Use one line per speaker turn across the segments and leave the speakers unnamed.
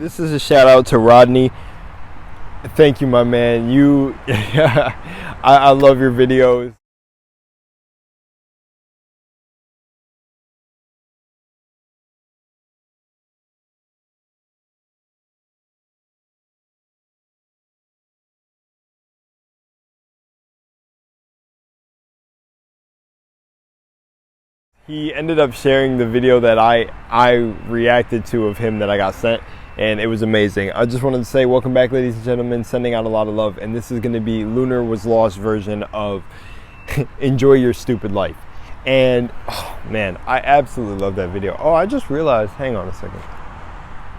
This is a shout out to Rodney. Thank you, my man. I love your videos. He ended up sharing the video that I reacted to of him that I got sent, and it was amazing. I just wanted to say welcome back, ladies and gentlemen, sending out a lot of love, and this is going to be Lunar Was Lost version of Enjoy Your Stupid Life. And oh man, I absolutely love that video. Oh, I just realized, hang on a second.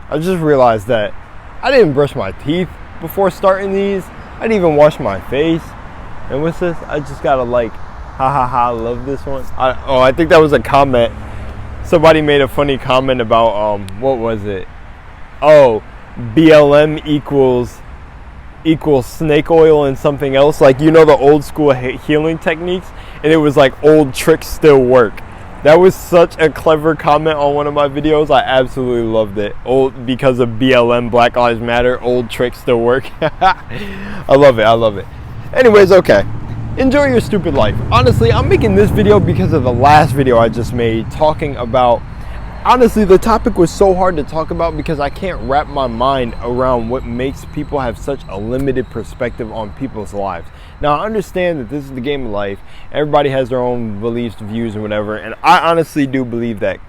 I just realized that I didn't brush my teeth before starting these. I didn't even wash my face. And what's this? I just gotta like, ha ha ha, love this one. I think that was a comment. Somebody made a funny comment about, what was it? Oh, BLM equals snake oil and something else. Like, you know, the old school healing techniques. And it was like, old tricks still work. That was such a clever comment on one of my videos. I absolutely loved it. Because of BLM, Black Lives Matter, old tricks still work. I love it. I love it. Anyways, okay. Enjoy your stupid life. Honestly, I'm making this video because of the last video I just made talking about, honestly, the topic was so hard to talk about because I can't wrap my mind around what makes people have such a limited perspective on people's lives. Now, I understand that this is the game of life. Everybody has their own beliefs, views, and whatever. And I honestly do believe that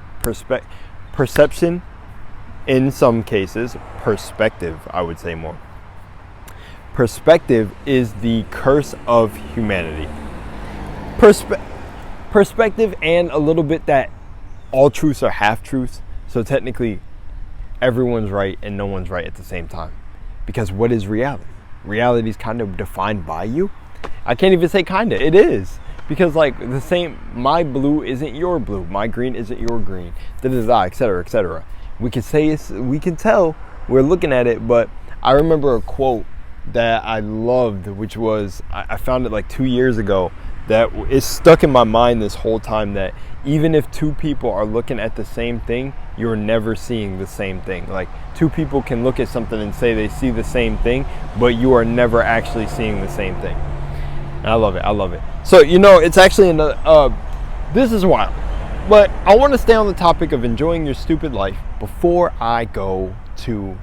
perception, in some cases, perspective, I would say more. Perspective is the curse of humanity. Perspective, and a little bit that all truths are half truths. So technically, everyone's right and no one's right at the same time. Because what is reality? Reality is kind of defined by you. I can't even say kinda. It is. Because like the same, my blue isn't your blue. My green isn't your green. Etc. Etc. We can say we can tell we're looking at it, but I remember a quote that I loved, which was, I found it like 2 years ago, that is stuck in my mind this whole time, that even if two people are looking at the same thing, you're never seeing the same thing. Like, two people can look at something and say they see the same thing, but you are never actually seeing the same thing. And I love it. I love it. So, you know, it's actually another, this is wild, but I want to stay on the topic of enjoying your stupid life before I go to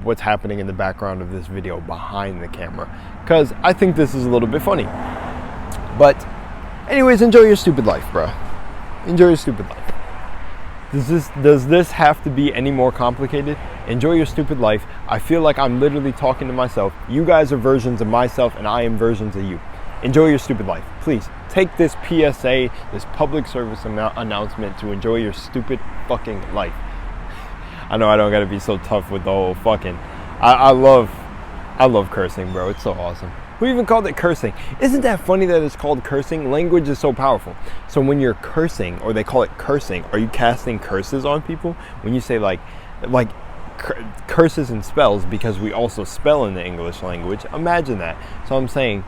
what's happening in the background of this video behind the camera, because I think this is a little bit funny. But anyways, enjoy your stupid life, bro. Enjoy your stupid life. Does this have to be any more complicated? Enjoy your stupid life. I feel like I'm literally talking to myself. You guys are versions of myself and I am versions of you. Enjoy your stupid life. Please take this PSA, this public service announcement, to enjoy your stupid fucking life. I know I don't gotta be so tough with the whole fucking. I love cursing, bro. It's so awesome. Who even called it cursing? Isn't that funny that it's called cursing? Language is so powerful. So when you're cursing, or they call it cursing, are you casting curses on people? When you say like curses and spells, because we also spell in the English language. Imagine that. So I'm saying,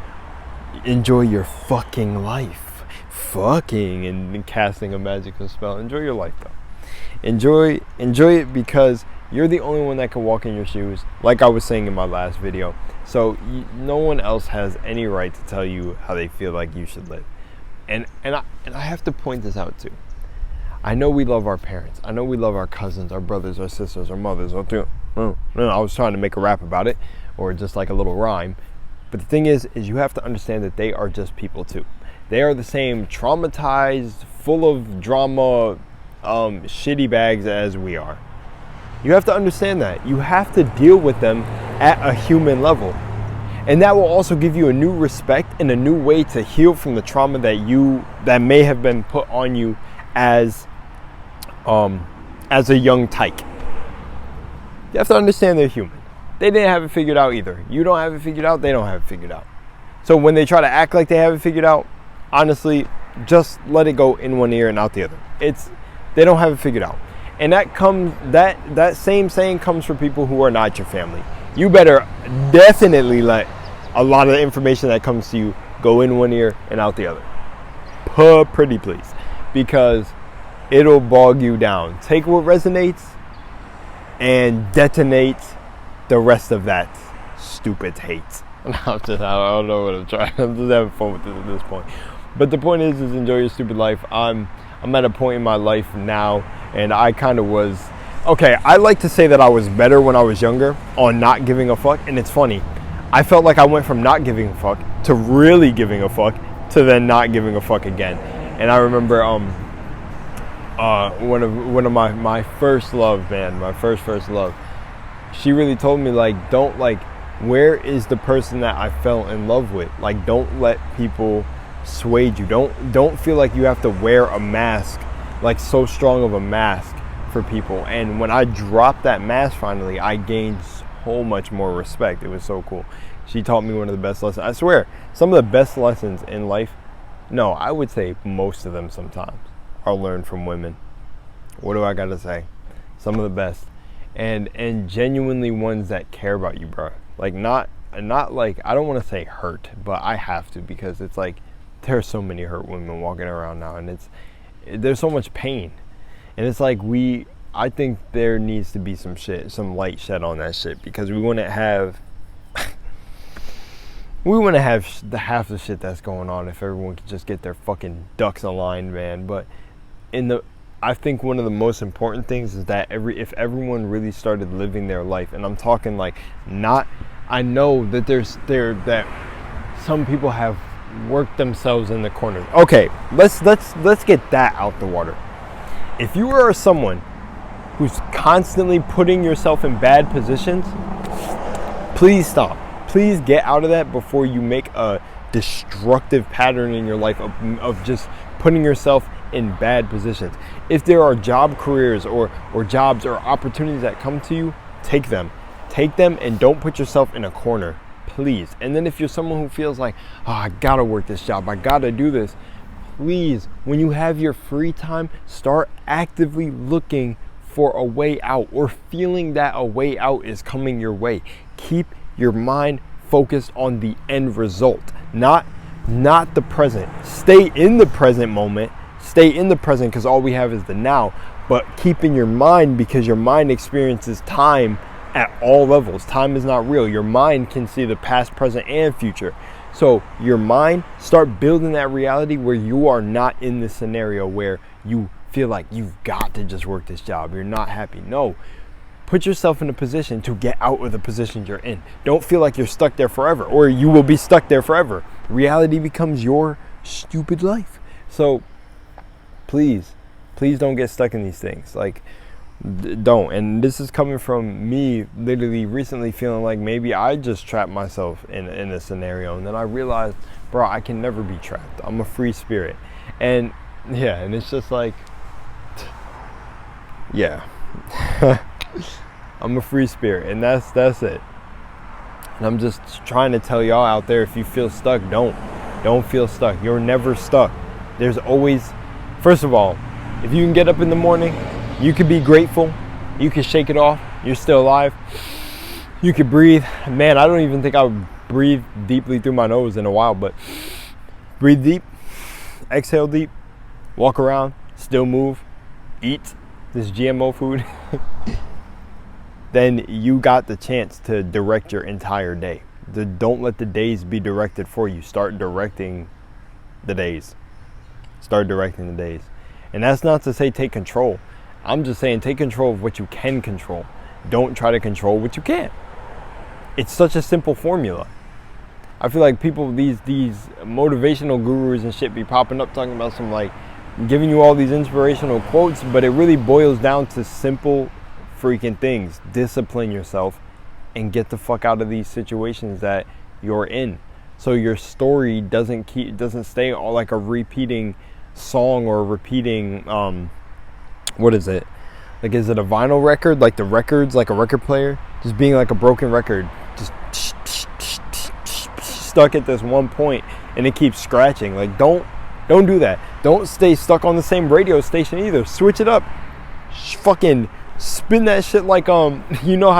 enjoy your fucking life. Fucking and casting a magical spell. Enjoy your life though. Enjoy it, because you're the only one that can walk in your shoes, like I was saying in my last video. So no one else has any right to tell you how they feel like you should live. And I have to point this out too. I know we love our parents. I know we love our cousins, our brothers, our sisters, our mothers. I was trying to make a rap about it, or just like a little rhyme. But the thing is you have to understand that they are just people too. They are the same traumatized, full of drama, shitty bags as we are. You have to understand that. You have to deal with them at a human level. And that will also give you a new respect and a new way to heal from the trauma that may have been put on you as a young tyke. You have to understand they're human. They didn't have it figured out either. You don't have it figured out, they don't have it figured out. So when they try to act like they have it figured out, honestly, just let it go in one ear and out the other. They don't have it figured out. And that same saying comes from people who are not your family. You better definitely let a lot of the information that comes to you go in one ear and out the other. Pretty please. Because it'll bog you down. Take what resonates and detonate the rest of that stupid hate. I don't know what I'm trying. I'm just having fun with this at this point. But the point is enjoy your stupid life. I'm at a point in my life now, and I kind of was, okay, I like to say that I was better when I was younger on not giving a fuck, and it's funny. I felt like I went from not giving a fuck to really giving a fuck to then not giving a fuck again. And I remember one of my first love, man, my first love, she really told me, like, don't, like, where is the person that I fell in love with? Like, don't let people sway you. Don't feel like you have to wear a mask, like so strong of a mask for people. And when I dropped that mask finally, I gained so much more respect. It was so cool. She taught me one of the best lessons. I swear, some of the best lessons in life, no, I would say most of them sometimes, are learned from women. What do I gotta say? Some of the best. And genuinely ones that care about you, bro. Like, not like, I don't want to say hurt, but I have to, because it's like there are so many hurt women walking around now, and there's so much pain, and it's like I think there needs to be some light shed on that shit, because we wouldn't have half the shit that's going on if everyone could just get their fucking ducks aligned, man. But I think one of the most important things is that if everyone really started living their life, and I'm talking like, not, I know that that some people have worked themselves in the corner. Okay, let's get that out the water. If you are someone who's constantly putting yourself in bad positions, please stop. Please get out of that before you make a destructive pattern in your life of just putting yourself in bad positions. If there are job careers or jobs or opportunities that come to you, take them and don't put yourself in a corner, please. And then if you're someone who feels like, oh, I gotta work this job, I gotta do this, please, when you have your free time, start actively looking for a way out, or feeling that a way out is coming your way. Keep your mind focused on the end result, not the present. Stay in the present moment. Stay in the present, because all we have is the now. But keep in your mind, because your mind experiences time at all levels. Time is not real. Your mind can see the past, present, and future. So your mind, start building that reality where you are not in this scenario where you feel like you've got to just work this job. You're not happy. No. Put yourself in a position to get out of the position you're in. Don't feel like you're stuck there forever, or you will be stuck there forever. Reality becomes your stupid life. So please don't get stuck in these things. Like, don't. And this is coming from me literally recently feeling like maybe I just trapped myself in a scenario, and then I realized, bro, I can never be trapped. I'm a free spirit. And yeah, and it's just like, yeah. I'm a free spirit, and that's it. And I'm just trying to tell y'all out there, if you feel stuck, don't feel stuck. You're never stuck. There's always, first of all, if you can get up in the morning, you can be grateful, you can shake it off, you're still alive, you can breathe. Man, I don't even think I would breathe deeply through my nose in a while, but breathe deep, exhale deep, walk around, still move, eat this GMO food. Then you got the chance to direct your entire day. Don't let the days be directed for you. Start directing the days. Start directing the days. And that's not to say take control. I'm just saying take control of what you can control. Don't try to control what you can't. It's such a simple formula. I feel like people, these motivational gurus and shit be popping up talking about some, like, giving you all these inspirational quotes, but it really boils down to simple freaking things. Discipline yourself and get the fuck out of these situations that you're in, so your story doesn't stay all like a repeating song, or a repeating what is it, like, is it a vinyl record, like the records, like a record player just being like a broken record, just stuck at this one point and it keeps scratching. Like, don't do that. Don't stay stuck on the same radio station either. Switch it up. Fucking spin that shit like, you know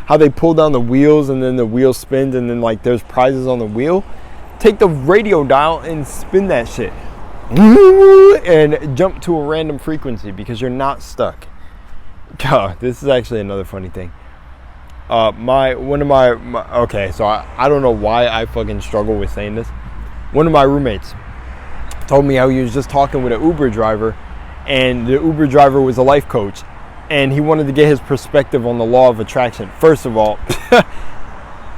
how they pull down the wheels and then the wheel spins and then, like, there's prizes on the wheel? Take the radio dial and spin that shit and jump to a random frequency, because you're not stuck. This is actually another funny thing. Okay, so I don't know why I fucking struggle with saying this. One of my roommates told me how he was just talking with an Uber driver, and the Uber driver was a life coach, and he wanted to get his perspective on the law of attraction. First of all,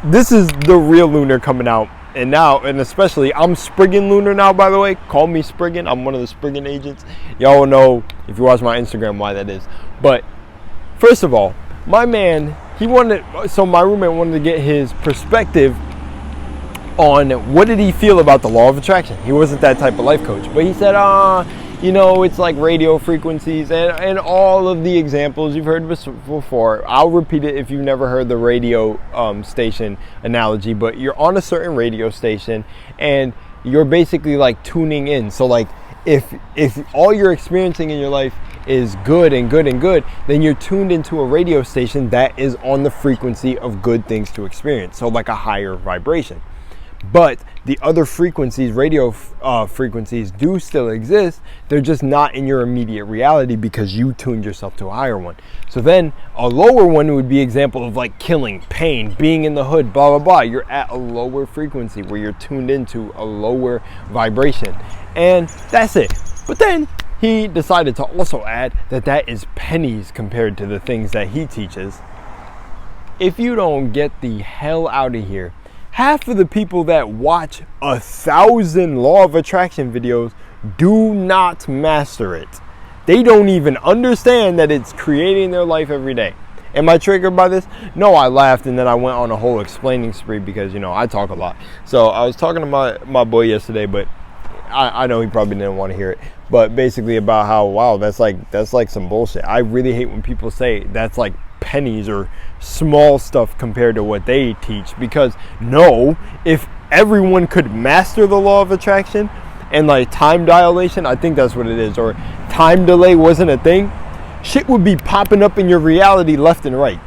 this is the real Lunar coming out, and especially, I'm Spriggan Lunar now, by the way. Call me Spriggan. I'm one of the Spriggan agents. Y'all will know if you watch my Instagram why that is. But first of all, my man, my roommate wanted to get his perspective on what did he feel about the law of attraction. He wasn't that type of life coach, but he said, it's like radio frequencies and all of the examples you've heard before. I'll repeat it if you've never heard the radio station analogy, but you're on a certain radio station and you're basically like tuning in. So like if all you're experiencing in your life is good and good and good, then you're tuned into a radio station that is on the frequency of good things to experience. So like a higher vibration. But the other frequencies, radio frequencies, do still exist. They're just not in your immediate reality because you tuned yourself to a higher one. So then a lower one would be example of like killing, pain, being in the hood, blah, blah, blah. You're at a lower frequency where you're tuned into a lower vibration. And that's it. But then he decided to also add that is pennies compared to the things that he teaches. If you don't get the hell out of here, half of the people that watch 1,000 law of attraction videos do not master it. They don't even understand that it's creating their life every day. Am I triggered by this? No, I laughed and then I went on a whole explaining spree because, I talk a lot. So I was talking to my boy yesterday, but I know he probably didn't want to hear it. But basically about how, wow, that's like some bullshit. I really hate when people say that's like pennies or small stuff compared to what they teach, because no, if everyone could master the law of attraction and like time dilation, I think that's what it is, or time delay wasn't a thing, shit would be popping up in your reality left and right.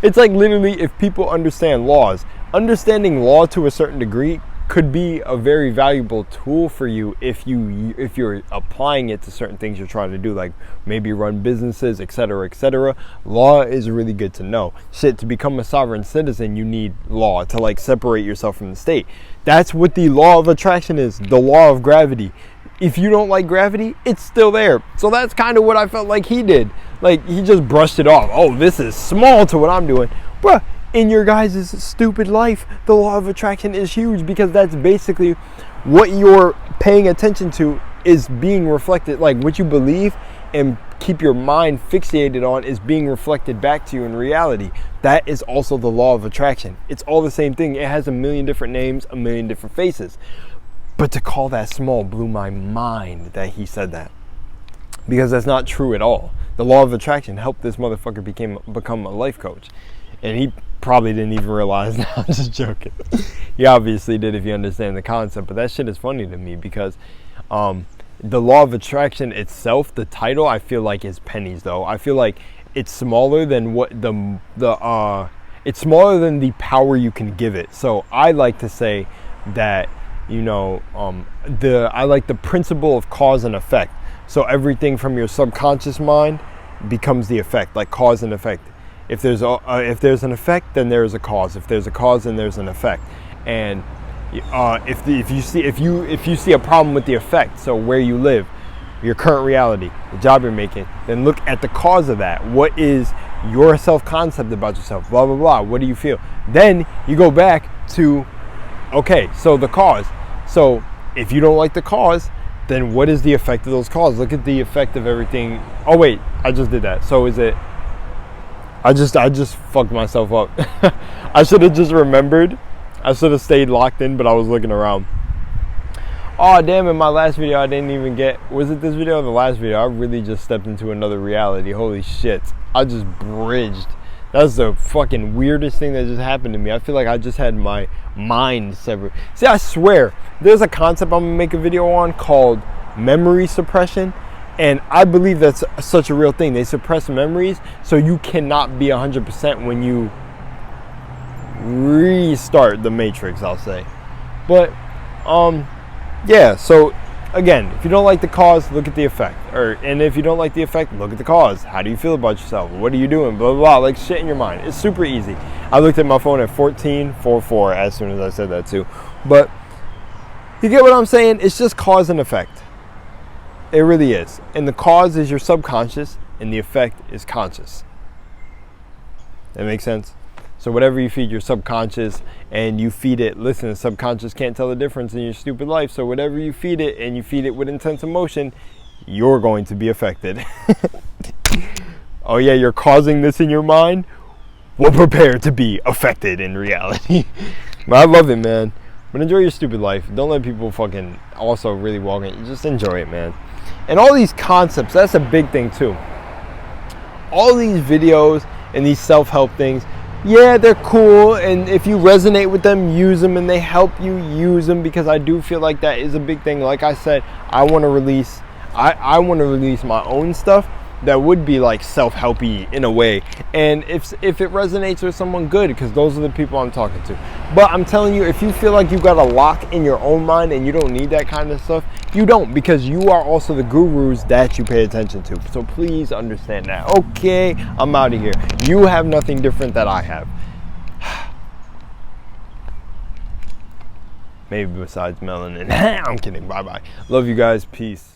It's like literally, if people understand laws, understanding law to a certain degree could be a very valuable tool for you if you're applying it to certain things you're trying to do, like maybe run businesses, etc., etc. Law is really good to know. Shit, to become a sovereign citizen, you need law to like separate yourself from the state. That's what the law of attraction is, the law of gravity. If you don't like gravity, it's still there. So that's kind of what I felt like he did. Like, he just brushed it off. Oh, this is small to what I'm doing. Bruh, in your guys' stupid life, the law of attraction is huge, because that's basically what you're paying attention to is being reflected. Like, what you believe and keep your mind fixated on is being reflected back to you in reality. That is also the law of attraction. It's all the same thing. It has a million different names, a million different faces. But to call that small blew my mind that he said that, because that's not true at all. The law of attraction helped this motherfucker become a life coach. And he probably didn't even realize. No, I'm just joking. He obviously did if you understand the concept. But that shit is funny to me because the law of attraction itself, the title, I feel like is pennies though. I feel like it's smaller than what it's smaller than the power you can give it. So I like to say that, I like the principle of cause and effect. So everything from your subconscious mind becomes the effect, like cause and effect. If there's an effect, then there's a cause. If there's a cause, then there's an effect. And if you see a problem with the effect, so where you live, your current reality, the job you're making, then look at the cause of that. What is your self-concept about yourself? Blah blah blah. What do you feel? Then you go back to, okay, so the cause. So if you don't like the cause, then what is the effect of those causes? Look at the effect of everything. Oh wait, I just did that. So is it? I just fucked myself up. I should have just remembered. I should have stayed locked in, but I was looking around. Oh damn, in my last video I didn't even get, was it this video or the last video? I really just stepped into another reality. Holy shit. I just bridged. That's the fucking weirdest thing that just happened to me. I feel like I just had my mind severed. See, I swear, there's a concept I'm gonna make a video on called memory suppression. And I believe that's such a real thing. They suppress memories so you cannot be 100% when you restart the matrix, I'll say. But yeah, so again, if you don't like the cause, look at the effect. And if you don't like the effect, look at the cause. How do you feel about yourself? What are you doing? Blah, blah, blah. Like shit in your mind. It's super easy. I looked at my phone at 14:44 as soon as I said that too. But you get what I'm saying? It's just cause and effect. It really is. And the cause is your subconscious, and the effect is conscious. That makes sense? So whatever you feed your subconscious and you feed it, listen, the subconscious can't tell the difference in your stupid life. So whatever you feed it and you feed it with intense emotion, you're going to be affected. Oh yeah, you're causing this in your mind? Well, prepare to be affected in reality. But I love it, man. But enjoy your stupid life. Don't let people fucking also really walk in. Just enjoy it, man. And all these concepts, that's a big thing too. All these videos and these self-help things, yeah, they're cool, and if you resonate with them, use them, and they help you, use them, because I do feel like that is a big thing. Like I said, I want to release my own stuff that would be like self-helpy in a way, and if it resonates with someone, good, because those are the people I'm talking to. But I'm telling you, if you feel like you got a lock in your own mind and you don't need that kind of stuff, you don't, because you are also the gurus that you pay attention to. So please understand that. Okay, I'm out of here. You have nothing different that I have. Maybe besides melanin. I'm kidding. Bye bye. Love you guys. Peace.